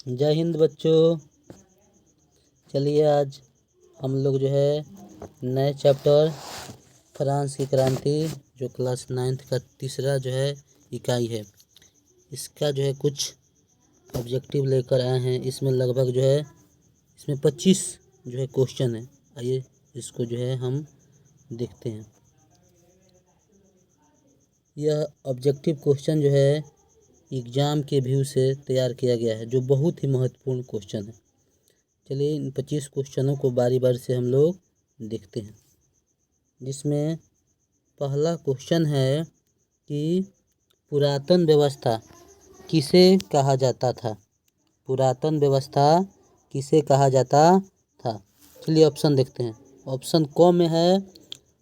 जय हिंद बच्चों। चलिए आज हम लोग जो है नए चैप्टर फ्रांस की क्रांति जो क्लास 9th का तीसरा जो है इकाई है, इसका जो है कुछ ऑब्जेक्टिव लेकर आए हैं। इसमें लगभग जो है इसमें 25 जो है क्वेश्चन है। आइए इसको जो है हम देखते हैं। यह ऑब्जेक्टिव क्वेश्चन जो है एग्ज़ाम के व्यू से तैयार किया गया है, जो बहुत ही महत्वपूर्ण क्वेश्चन है। चलिए इन 25 क्वेश्चनों को बारी बारी से हम लोग देखते हैं। जिसमें पहला क्वेश्चन है कि पुरातन व्यवस्था किसे कहा जाता था। पुरातन व्यवस्था किसे कहा जाता था। चलिए ऑप्शन देखते हैं। ऑप्शन क में है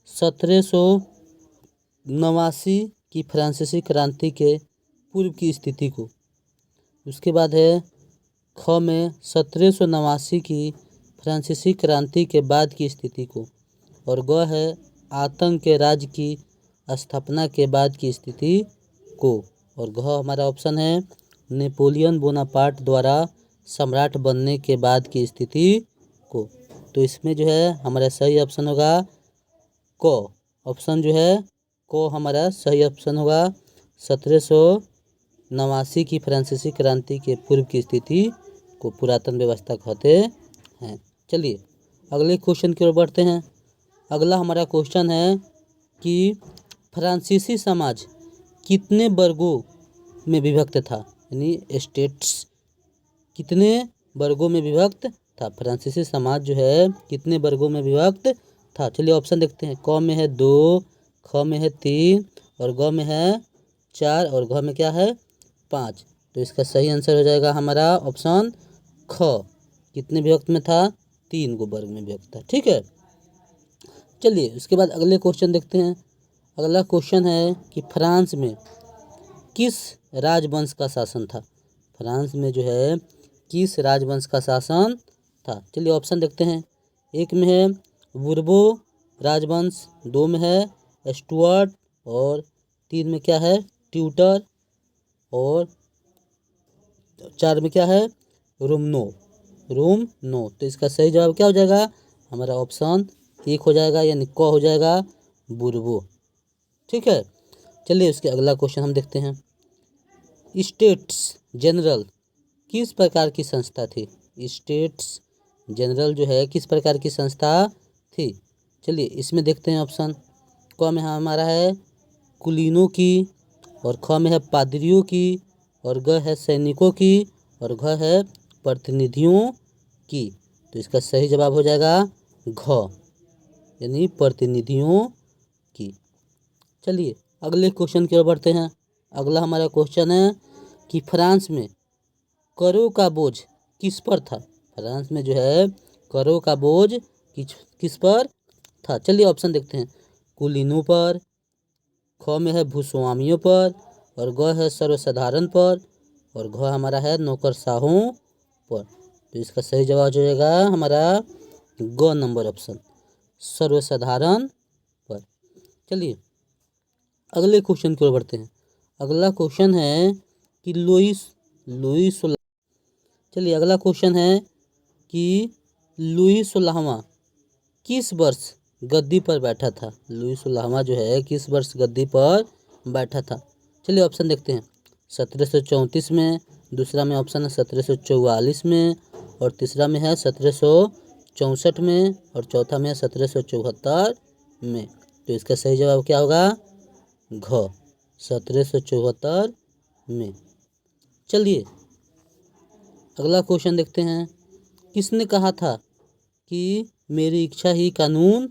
1789 की फ्रांसीसी क्रांति के पूर्व की स्थिति को। उसके बाद है ख में 1789 की फ्रांसीसी क्रांति के बाद की स्थिति को। और ग है आतंक के राज्य की स्थापना के बाद की स्थिति को। और घ हमारा ऑप्शन है नेपोलियन बोनापार्ट द्वारा सम्राट बनने के बाद की स्थिति को। तो इसमें जो है हमारा सही ऑप्शन होगा क। ऑप्शन जो है क हमारा सही ऑप्शन होगा। 1789 की फ्रांसीसी क्रांति के पूर्व की स्थिति को पुरातन व्यवस्था कहते हैं। चलिए अगले क्वेश्चन की ओर बढ़ते हैं। अगला हमारा क्वेश्चन है कि फ्रांसीसी समाज कितने वर्गों में विभक्त था, यानी स्टेट्स कितने वर्गों में विभक्त था। फ्रांसीसी समाज जो है कितने वर्गों में विभक्त था। चलिए ऑप्शन देखते हैं। क में है 2, ख में है 3 और ग में है 4 और घ में क्या है 5। तो इसका सही आंसर हो जाएगा हमारा ऑप्शन ख। कितने विभक्त में था, 3 गो वर्ग में विभक्त था। ठीक है, चलिए उसके बाद अगले क्वेश्चन देखते हैं। अगला क्वेश्चन है कि फ्रांस में किस राजवंश का शासन था। फ्रांस में जो है किस राजवंश का शासन था। चलिए ऑप्शन देखते हैं। एक में है बुर्बो राजवंश, 2 में है स्टुअर्ट और 3 में क्या है ट्यूटर और 4 में क्या है रोमनो। तो इसका सही जवाब क्या हो जाएगा हमारा ऑप्शन 1 हो जाएगा, यानी क हो जाएगा बुर्बो। ठीक है, चलिए उसके अगला क्वेश्चन हम देखते हैं। स्टेट्स जनरल किस प्रकार की संस्था थी। स्टेट्स जनरल जो है किस प्रकार की संस्था थी। चलिए इसमें देखते हैं। ऑप्शन क में हमारा है कुलीनों की और ख में है पादरियों की और ग है सैनिकों की और घ है प्रतिनिधियों की। तो इसका सही जवाब हो जाएगा घ, यानी प्रतिनिधियों की। चलिए अगले क्वेश्चन की ओर बढ़ते हैं। अगला हमारा क्वेश्चन है कि फ्रांस में करों का बोझ किस पर था। फ्रांस में जो है करों का बोझ किस पर था। चलिए ऑप्शन देखते हैं। कुलीनों पर, ख में है भूस्वामियों पर और ग है सर्वसाधारण पर और घ हमारा है नौकरशाहों पर। तो इसका सही जवाब हो जाएगा हमारा ग नंबर ऑप्शन, सर्वसाधारण पर। चलिए अगले क्वेश्चन की ओर बढ़ते हैं। अगला क्वेश्चन है कि लुई 16। चलिए अगला क्वेश्चन है कि लुई 16वां किस वर्ष गद्दी पर बैठा था। लुई 16वां जो है किस वर्ष गद्दी पर बैठा था। चलिए ऑप्शन देखते हैं। 1734 में, दूसरा में ऑप्शन है 1744 में और तीसरा में है 1764 में और चौथा में है 1774 में। तो इसका सही जवाब क्या होगा घ, 1774 में। चलिए अगला क्वेश्चन देखते हैं। किसने कहा था कि मेरी इच्छा ही कानून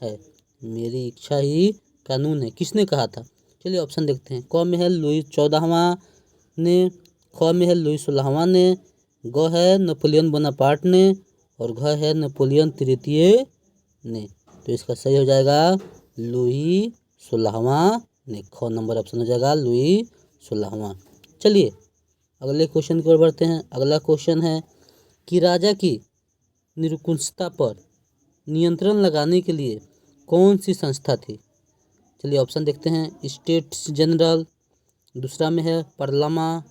है। मेरी इच्छा ही कानून है, किसने कहा था। चलिए ऑप्शन देखते हैं। क में है लुई 14वां ने, ख में है लुई 16वां ने, ग है नेपोलियन बोनापार्ट ने और घ है नेपोलियन तृतीय ने। तो इसका सही हो जाएगा लुई 16वां ने। ख नंबर ऑप्शन हो जाएगा लुई 16वां। चलिए अगले क्वेश्चन की ओर बढ़ते हैं। अगला क्वेश्चन है कि राजा की निरंकुशता पर नियंत्रण लगाने के लिए कौन सी संस्था थी। चलिए ऑप्शन देखते हैं। स्टेट्स जनरल, दूसरा में है पार्लियामा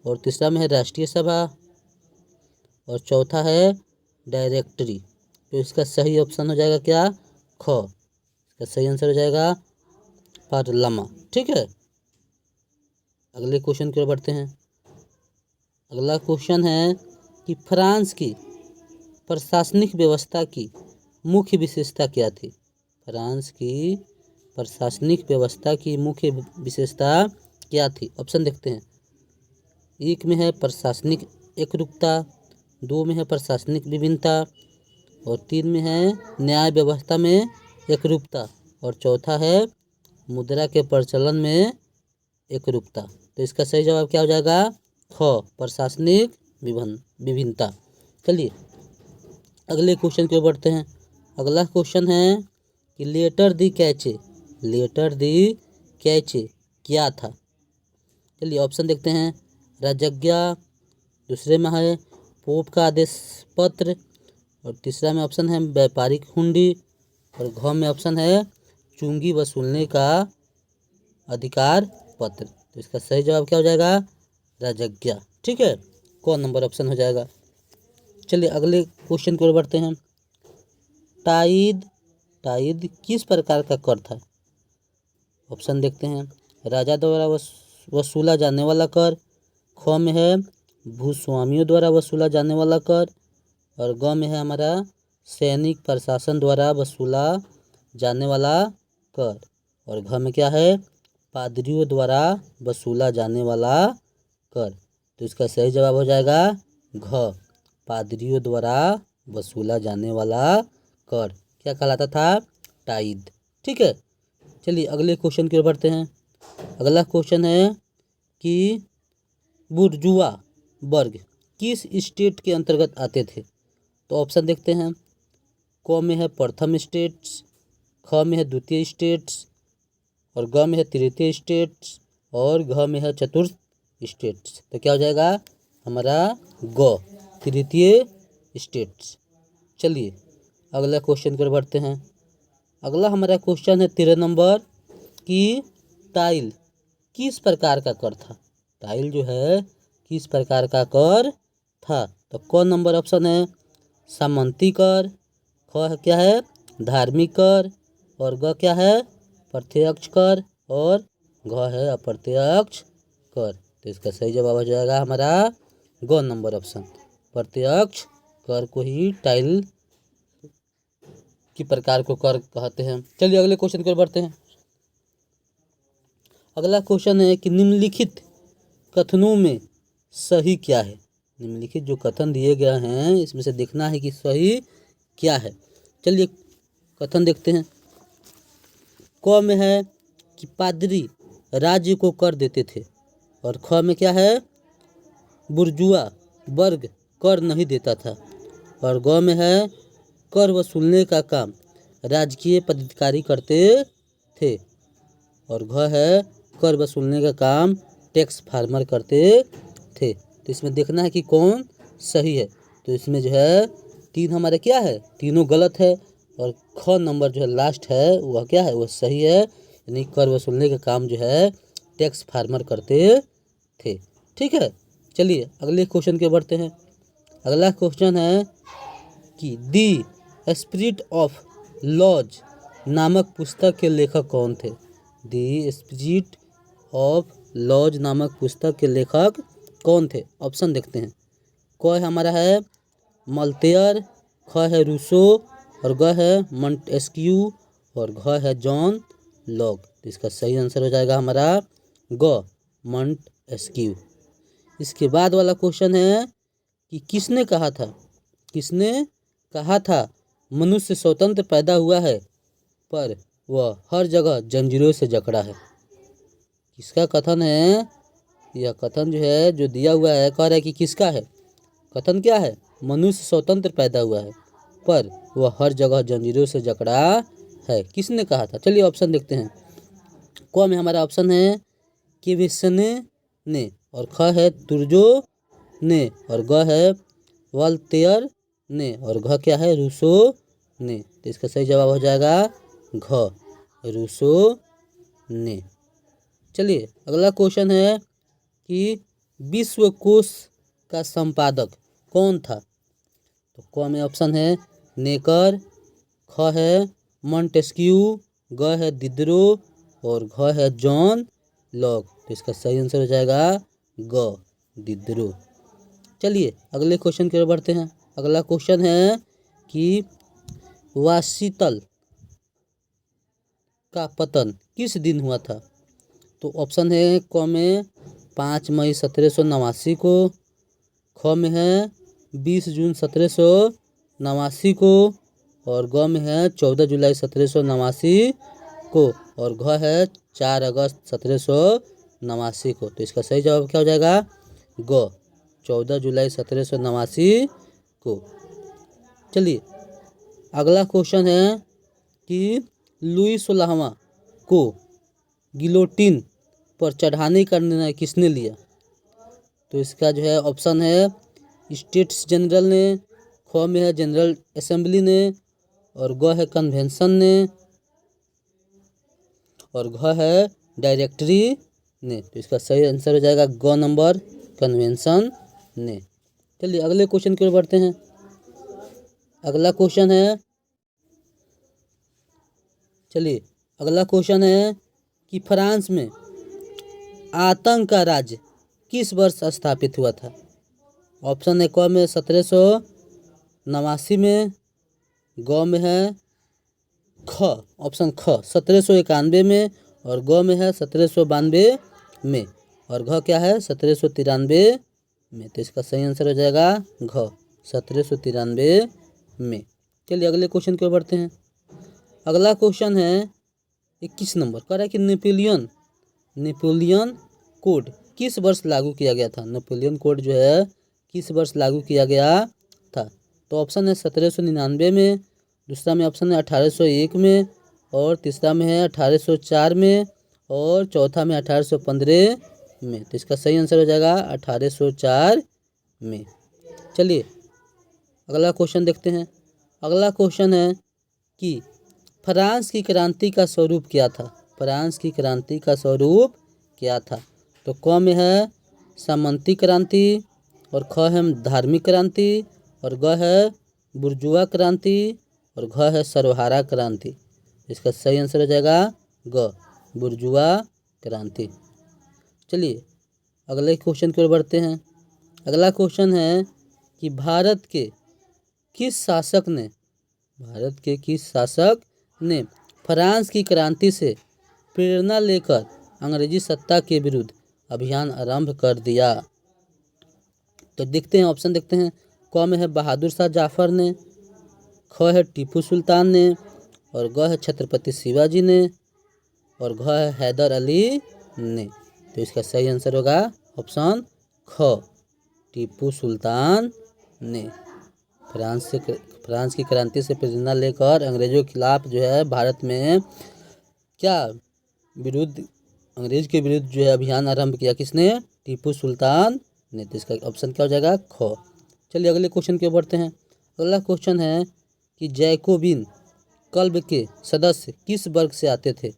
और तीसरा में है राष्ट्रीय सभा और चौथा है डायरेक्टरी। तो इसका सही ऑप्शन हो जाएगा क्या, ख। इसका सही आंसर हो जाएगा पार्लमा। ठीक है, अगले क्वेश्चन की ओर बढ़ते हैं। अगला क्वेश्चन है कि फ्रांस की प्रशासनिक व्यवस्था की मुख्य विशेषता क्या थी। फ्रांस की प्रशासनिक व्यवस्था की मुख्य विशेषता क्या थी। ऑप्शन देखते हैं। एक में है प्रशासनिक एकरूपता, दो में है प्रशासनिक विभिन्नता, और तीन में है न्याय व्यवस्था में एकरूपता, और चौथा है मुद्रा के प्रचलन में एकरूपता। तो इसका सही जवाब क्या हो जाएगा, ख, प्रशासनिक विभिन्नता। चलिए अगले क्वेश्चन की ओर बढ़ते हैं। अगला क्वेश्चन है कि लेटर दी कैचे, लेटर दी कैचे क्या था। चलिए ऑप्शन देखते हैं। राजज्ञा, दूसरे में है पोप का आदेश पत्र, और तीसरा में ऑप्शन है व्यापारिक हुंडी, और घ में ऑप्शन है चुंगी वसूलने का अधिकार पत्र। तो इसका सही जवाब क्या हो जाएगा, राजज्ञा। ठीक है, कौन नंबर ऑप्शन हो जाएगा। चलिए अगले क्वेश्चन की ओर बढ़ते हैं। टाइद, टाइद किस प्रकार का कर था। ऑप्शन देखते हैं। राजा द्वारा वसूला जाने वाला कर, ख में है भूस्वामियों द्वारा वसूला जाने वाला कर, और ग में है हमारा सैनिक प्रशासन द्वारा वसूला जाने वाला कर, और घ में क्या है पादरियों द्वारा वसूला जाने वाला कर। तो इसका सही जवाब हो जाएगा घ, पादरियों द्वारा वसूला जाने वाला कर क्या कहलाता था, टाइद। ठीक है, चलिए अगले क्वेश्चन की ओर बढ़ते हैं। अगला क्वेश्चन है कि बुर्जुआ वर्ग किस स्टेट के अंतर्गत आते थे। तो ऑप्शन देखते हैं। क में है प्रथम स्टेट्स, ख में है द्वितीय स्टेट्स, और ग में है तृतीय स्टेट्स, और घ में है चतुर्थ स्टेट्स। तो क्या हो जाएगा हमारा ग, तृतीय स्टेट्स। चलिए अगला क्वेश्चन की ओर बढ़ते हैं। अगला हमारा क्वेश्चन है 13 नंबर कि टाइल किस प्रकार का कर था। टाइल जो है किस प्रकार का कर था। तो कौन नंबर ऑप्शन है सामंती कर, ख क्या है धार्मिक कर, और ग क्या है प्रत्यक्ष कर, और घ है अप्रत्यक्ष कर। तो इसका सही जवाब हो जाएगा हमारा ग नंबर ऑप्शन, प्रत्यक्ष कर को ही टाइल की प्रकार को कर कहते हैं। चलिए अगले क्वेश्चन की ओर बढ़ते हैं। अगला क्वेश्चन है कि निम्नलिखित कथनों में सही क्या है। निम्नलिखित जो कथन दिए गए हैं इसमें से देखना है कि सही क्या है। चलिए कथन देखते हैं। क में है कि पादरी राज्य को कर देते थे, और ख में क्या है बुर्जुआ वर्ग कर नहीं देता था, और ग में है कर वसूलने का काम राजकीय पदाधिकारी करते थे, और घ है कर वसूलने का काम टैक्स फार्मर करते थे। तो इसमें देखना है कि कौन सही है। तो इसमें जो है तीन हमारे क्या है तीनों गलत है, और ख नंबर जो है लास्ट है वह क्या है वह सही है, यानी कर वसूलने का काम जो है टैक्स फार्मर करते थे। ठीक है, चलिए अगले क्वेश्चन के बढ़ते हैं। अगला क्वेश्चन है कि दी स्पिरिट ऑफ लॉज नामक पुस्तक के लेखक कौन थे। दी स्पिरिट ऑफ लॉज नामक पुस्तक के लेखक कौन थे। ऑप्शन देखते हैं। क हमारा है मल्तेयर, ख है रूसो, और ग है मॉन्टेस्क्यू, और घ है जॉन लॉक। तो इसका सही आंसर हो जाएगा हमारा ग, मॉन्टेस्क्यू। इसके बाद वाला क्वेश्चन है कि किसने कहा था, किसने कहा था मनुष्य स्वतंत्र पैदा हुआ है पर वह हर जगह जंजीरों से जकड़ा है। किसका कथन है, यह कथन जो है जो दिया हुआ है कह रहा है कि किसका है। कथन क्या है, मनुष्य स्वतंत्र पैदा हुआ है पर वह हर जगह जंजीरों से जकड़ा है। किसने कहा था। चलिए ऑप्शन देखते हैं। क में हमारा ऑप्शन है केवेसने ने, और ख है तुर्जो ने, और ग है वाल्तेयर ने, और घ क्या है रूसो ने। तो इसका सही जवाब हो जाएगा घ, रूसो ने। चलिए अगला क्वेश्चन है कि विश्व कोश का संपादक कौन था। तो क में ऑप्शन है नेकर, ख है मॉन्टेस्क्यू, ग है दिद्रो और घ है जॉन लॉक। तो इसका सही आंसर हो जाएगा ग दिद्रो। चलिए अगले क्वेश्चन की ओर बढ़ते हैं। अगला क्वेश्चन है कि वाशीतल का पतन किस दिन हुआ था। तो ऑप्शन है क में 5 मई 1789 को, ख में है 20 जून 1789 को और ग में है 14 जुलाई 1789 को और घ है 4 अगस्त 1789 को। तो इसका सही जवाब क्या हो जाएगा ग 14 जुलाई 1789 को। चलिए अगला क्वेश्चन है कि लुई 16वां को गिलोटिन पर चढ़ाने का निर्णय किसने लिया। तो इसका जो है ऑप्शन है स्टेट्स जनरल ने, ख में है जनरल असेंबली ने और ग है कन्वेंशन ने और घ है डायरेक्टरी ने। तो इसका सही आंसर हो जाएगा ग नंबर कन्वेंशन ने। चलिए अगले क्वेश्चन की ओर बढ़ते हैं। अगला क्वेश्चन है कि फ्रांस में आतंक का राज्य किस वर्ष स्थापित हुआ था। ऑप्शन है क में 1789 में, ग में है ऑप्शन ख 1791 में और ग में है 1792 में और घ क्या है 1793 में। तो इसका सही आंसर हो जाएगा घ 1793 में। चलिए अगले क्वेश्चन की ओर बढ़ते हैं। अगला क्वेश्चन है 21 नंबर कह रहा है कि नेपोलियन कोड किस वर्ष लागू किया गया था। नेपोलियन कोड जो है किस वर्ष लागू किया गया था। तो ऑप्शन है 1799 में, दूसरा में ऑप्शन है 1801 में और तीसरा में है 1804 में और चौथा में 1815 में। तो इसका सही आंसर हो जाएगा 1804 में। चलिए अगला क्वेश्चन देखते हैं। अगला क्वेश्चन है कि फ्रांस की क्रांति का स्वरूप क्या था। फ्रांस की क्रांति का स्वरूप क्या था। तो क में है सामंती क्रांति और ख है धार्मिक क्रांति और ग है बुर्जुआ क्रांति और घ है सर्वहारा क्रांति। इसका सही आंसर हो जाएगा ग बुर्जुआ क्रांति। चलिए अगले क्वेश्चन की ओर बढ़ते हैं। अगला क्वेश्चन है कि भारत के किस शासक ने फ्रांस की क्रांति से प्रेरणा लेकर अंग्रेजी सत्ता के विरुद्ध अभियान आरंभ कर दिया। तो देखते हैं ऑप्शन देखते हैं। क में है बहादुर शाह जाफर ने, ख है टीपू सुल्तान ने और ग है छत्रपति शिवाजी ने और घ है हैदर अली ने। तो इसका सही आंसर होगा ऑप्शन ख टीपू सुल्तान ने। फ्रांस की क्रांति से प्रेरणा लेकर अंग्रेजों के खिलाफ जो है भारत में क्या अंग्रेज के विरुद्ध जो है अभियान आरंभ किया किसने, टीपू सुल्तान ने। तो इसका ऑप्शन क्या हो जाएगा ख। चलिए अगले क्वेश्चन की ओर बढ़ते हैं। अगला क्वेश्चन है कि जैकोबिन क्लब के सदस्य किस वर्ग से आते थे।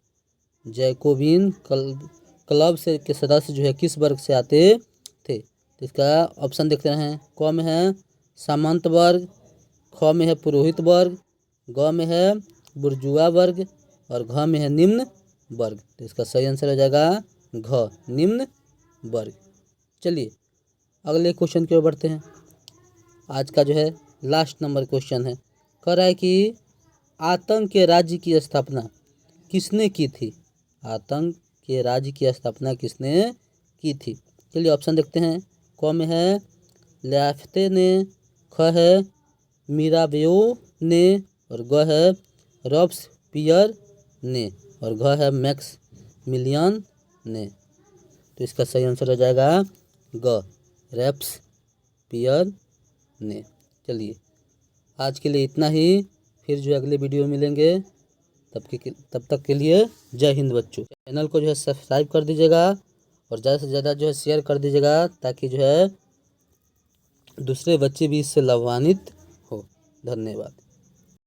जैकोबिन क्लब से के सदस्य जो है किस वर्ग से आते थे। तो इसका ऑप्शन देखते हैं। क में है सामंत वर्ग, ख में है पुरोहित वर्ग, ग में है बुर्जुआ वर्ग और घ में है निम्न वर्ग। तो इसका सही आंसर हो जाएगा घ निम्न वर्ग। चलिए अगले क्वेश्चन की ओर बढ़ते हैं। आज का जो है लास्ट नंबर क्वेश्चन है, कह रहा है कि आतंक के राज्य की स्थापना किसने की थी। आतंक के राज्य की स्थापना किसने की थी। चलिए ऑप्शन देखते हैं। क में है ल्याफ्ते ने, ख है मिराबेओ ने और ग है रॉब्सपियर ने और घ है मैक्समिलियन ने। तो इसका सही आंसर हो जाएगा ग रॉब्सपियर ने। चलिए आज के लिए इतना ही, फिर जो अगले वीडियो मिलेंगे तब तक के लिए जय हिंद बच्चों। चैनल को जो है सब्सक्राइब कर दीजिएगा और ज़्यादा से ज़्यादा जो है शेयर कर दीजिएगा ताकि जो है दूसरे बच्चे भी इससे लाभान्वित हो। धन्यवाद।